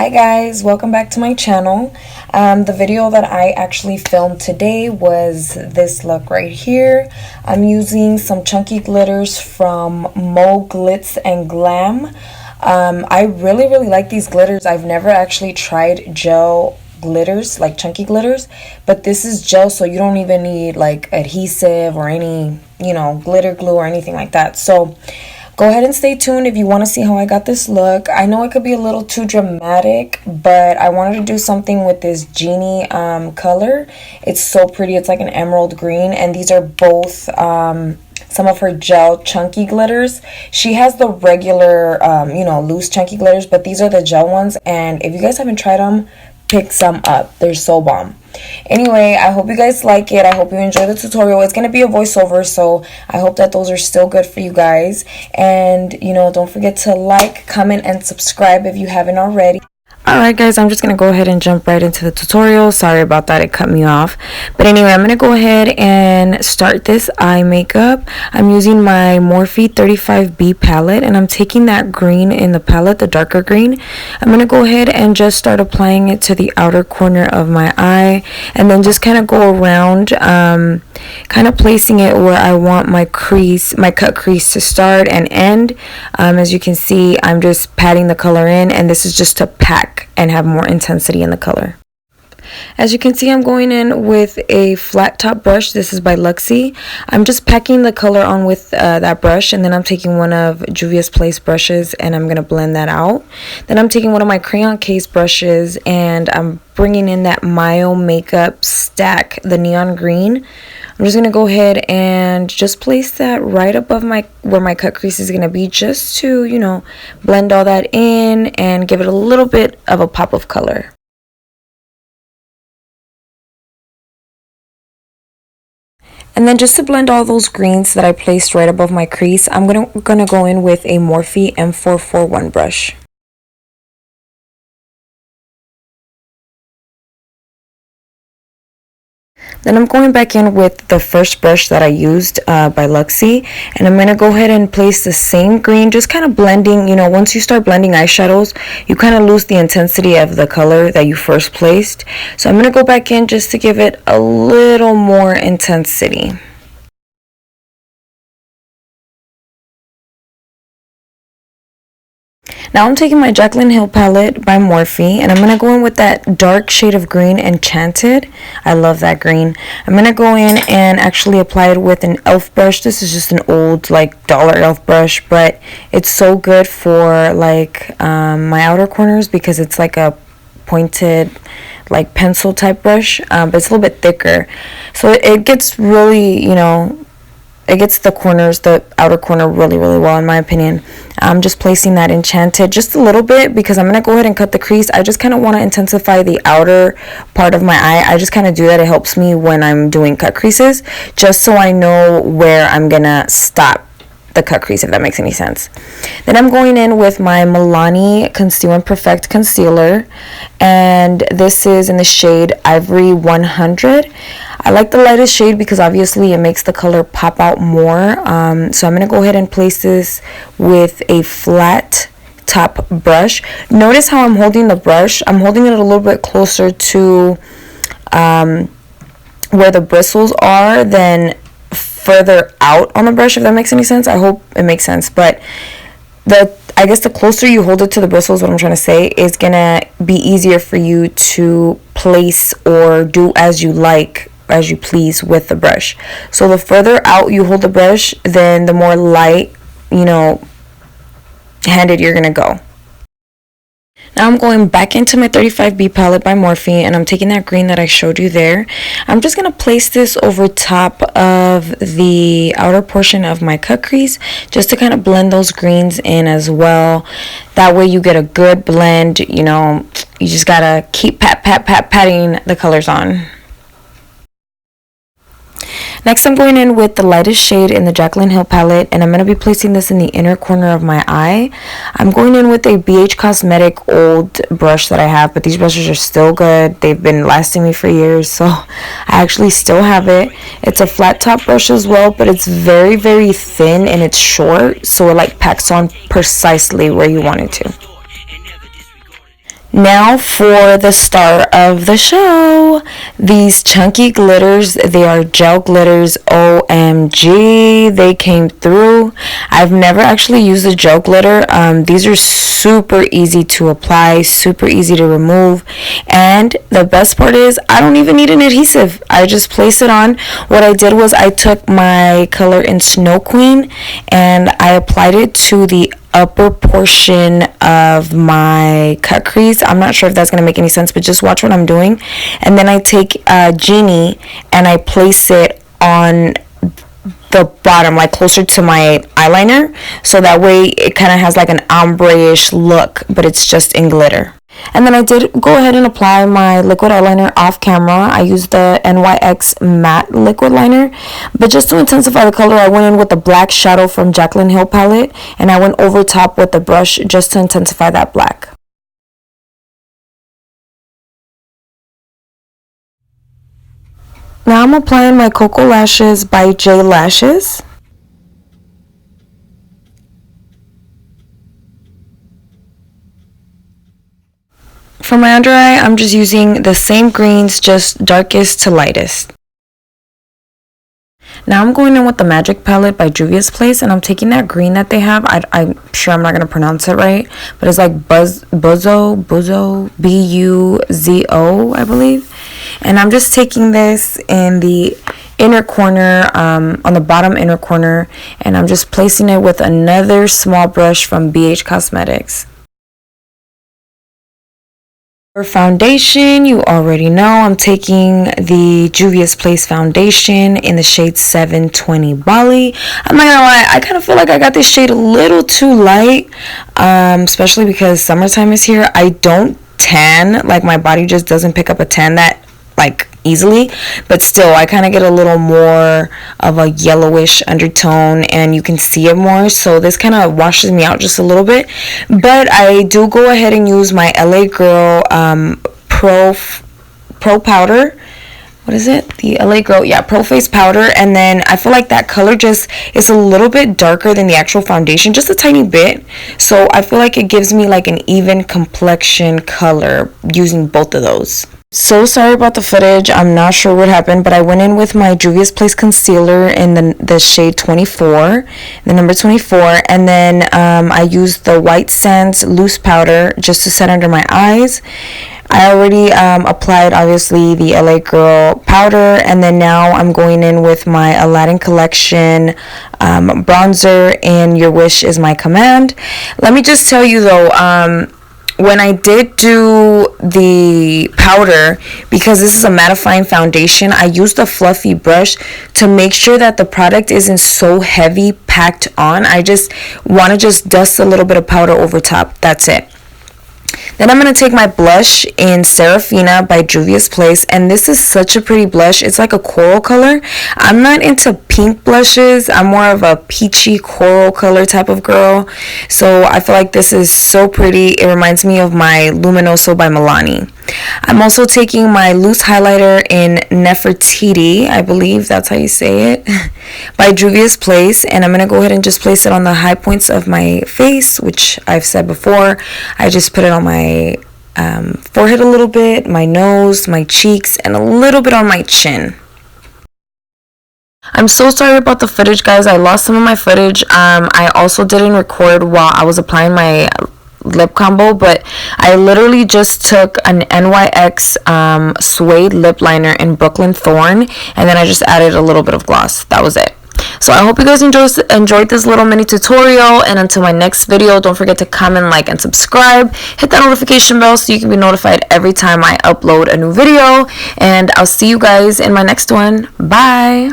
Hi guys, welcome back to my channel. The video that I actually filmed today was this look right here. I'm using some chunky glitters from Glitz and Glam. I really like these glitters. I've never actually tried gel glitters, like chunky glitters, but this is gel, so you don't even need like adhesive or any, glitter glue or anything like that. So go ahead and stay tuned if you want to see how I got this look. I know it could be a little too dramatic, but I wanted to do something with this genie color. It's so pretty. It's like an emerald green, and these are both some of her gel chunky glitters. She has the regular, loose chunky glitters, but these are the gel ones, and if you guys haven't tried them, pick some up. They're so bomb. Anyway, I hope you guys like it. I hope you enjoy the tutorial. It's going to be a voiceover, so I hope that those are still good for you guys. And, don't forget to like, comment, and subscribe if you haven't already. Alright guys, I'm just going to go ahead and jump right into the tutorial. Sorry about that, it cut me off. But anyway, I'm going to go ahead and start this eye makeup. I'm using my Morphe 35B palette, and I'm taking that green in the palette, the darker green. I'm going to go ahead and just start applying it to the outer corner of my eye, and then just kind of go around, kind of placing it where I want my cut crease to start and end. As you can see, I'm just patting the color in, and this is just to pack and have more intensity in the color. As you can see, I'm going in with a flat top brush. This is by Luxie. I'm just packing the color on with that brush, and then I'm taking one of Juvias Place brushes and I'm going to blend that out. Then I'm taking one of my crayon case brushes and I'm bringing in that Mayo Makeup Stack, the neon green. I'm just going to go ahead and just place that right above where my cut crease is going to be, just to, blend all that in and give it a little bit of a pop of color. And then just to blend all those greens that I placed right above my crease, I'm gonna go in with a Morphe M441 brush. Then I'm going back in with the first brush that I used by Luxie, and I'm going to go ahead and place the same green, just kind of blending. Once you start blending eyeshadows, you kind of lose the intensity of the color that you first placed. So I'm going to go back in just to give it a little more intensity. Now I'm taking my Jaclyn Hill palette by Morphe, and I'm going to go in with that dark shade of green, Enchanted. I love that green. I'm going to go in and actually apply it with an e.l.f. brush. This is just an old, dollar e.l.f. brush, but it's so good for, my outer corners because it's like a pointed, pencil type brush, but it's a little bit thicker. So it gets really, it gets the outer corner really well, in my opinion. I'm just placing that Enchanted just a little bit because I'm going to go ahead and cut the crease. I just kind of want to intensify the outer part of my eye. I just kind of do that. It helps me when I'm doing cut creases, just so I know where I'm going to stop the cut crease, if that makes any sense. Then I'm going in with my Milani Conceal Perfect concealer, and this is in the shade Ivory 100. I like the lightest shade because obviously it makes the color pop out more. So I'm going to go ahead and place this with a flat top brush. Notice how I'm holding the brush. I'm holding it a little bit closer to where the bristles are than further out on the brush, if that makes any sense. I hope it makes sense. But I guess the closer you hold it to the bristles, what I'm trying to say, is going to be easier for you to place or do as you please with the brush. So the further out you hold the brush, then the more light, handed you're gonna go. Now I'm going back into my 35B palette by Morphe, and I'm taking that green that I showed you there. I'm just gonna place this over top of the outer portion of my cut crease, just to kind of blend those greens in as well. That way you get a good blend. You just gotta keep patting the colors on. Next, I'm going in with the lightest shade in the Jaclyn Hill palette, and I'm going to be placing this in the inner corner of my eye. I'm going in with a BH Cosmetic old brush that I have, but these brushes are still good. They've been lasting me for years, so I actually still have it. It's a flat top brush as well, but it's very thin and it's short, so it packs on precisely where you want it to. Now for the star of the show, these chunky glitters. They are gel glitters. OMG, they came through. I've never actually used a gel glitter. These are super easy to apply, super easy to remove, and the best part is I don't even need an adhesive. I just place it on. What I did was I took my color in Snow Queen and I applied it to the upper portion of my cut crease. I'm not sure if that's going to make any sense, but just watch what I'm doing. And then I take Genie and I place it on the bottom, like closer to my eyeliner, so that way it kind of has like an ombre-ish look, but it's just in glitter. And then I did go ahead and apply my liquid eyeliner off camera. I used the N.Y.X matte liquid liner, but just to intensify the color, I went in with the black shadow from Jaclyn Hill palette, and I went over top with the brush just to intensify that black. Now I'm applying my Coco lashes by JLashes. For my under eye, I'm just using the same greens, just darkest to lightest. Now I'm going in with the Magic palette by Juvias Place, and I'm taking that green that they have. I'm sure I'm not going to pronounce it right, but it's like Buzo, B-U-Z-O, I believe. And I'm just taking this in the inner corner, on the bottom inner corner, and I'm just placing it with another small brush from BH Cosmetics. For foundation, you already know I'm taking the Juvias Place foundation in the shade 720 Bali. I'm not gonna lie, I kind of feel like I got this shade a little too light, especially because summertime is here. I don't tan, like my body just doesn't pick up a tan that like easily, but still I kind of get a little more of a yellowish undertone and you can see it more, so this kind of washes me out just a little bit. But I do go ahead and use my LA Girl pro powder. What is it? The LA Girl, yeah, Pro Face powder. And then I feel like that color just is a little bit darker than the actual foundation, just a tiny bit. So I feel like it gives me like an even complexion color using both of those. So sorry about the footage. I'm not sure what happened, but I went in with my Juvias Place concealer in the shade 24, the number 24, and then I used the White Sands loose powder just to set under my eyes. I already applied, obviously, the LA Girl powder, and then now I'm going in with my Aladdin collection bronzer in Your Wish Is My Command. Let me just tell you, though, when I did do the powder, because this is a mattifying foundation, I used a fluffy brush to make sure that the product isn't so heavy packed on. I just want to just dust a little bit of powder over top. That's it. Then I'm going to take my blush in Serafina by Juvias Place, and this is such a pretty blush. It's like a coral color. I'm not into pink blushes. I'm more of a peachy coral color type of girl, so I feel like this is so pretty. It reminds me of my Luminoso by Milani. I'm also taking my loose highlighter in Nefertiti, I believe that's how you say it, by Juvias Place, and I'm going to go ahead and just place it on the high points of my face, which I've said before. I just put it on my forehead a little bit, my nose, my cheeks, and a little bit on my chin. I'm so sorry about the footage, guys. I lost some of my footage. I also didn't record while I was applying my lip combo, but I literally just took an N.Y.X Suede lip liner in Brooklyn Thorn, and then I just added a little bit of gloss. That was it. So I hope you guys enjoyed this little mini tutorial, and until my next video, don't forget to comment, like, and subscribe. Hit that notification bell so you can be notified every time I upload a new video, and I'll see you guys in my next one. Bye!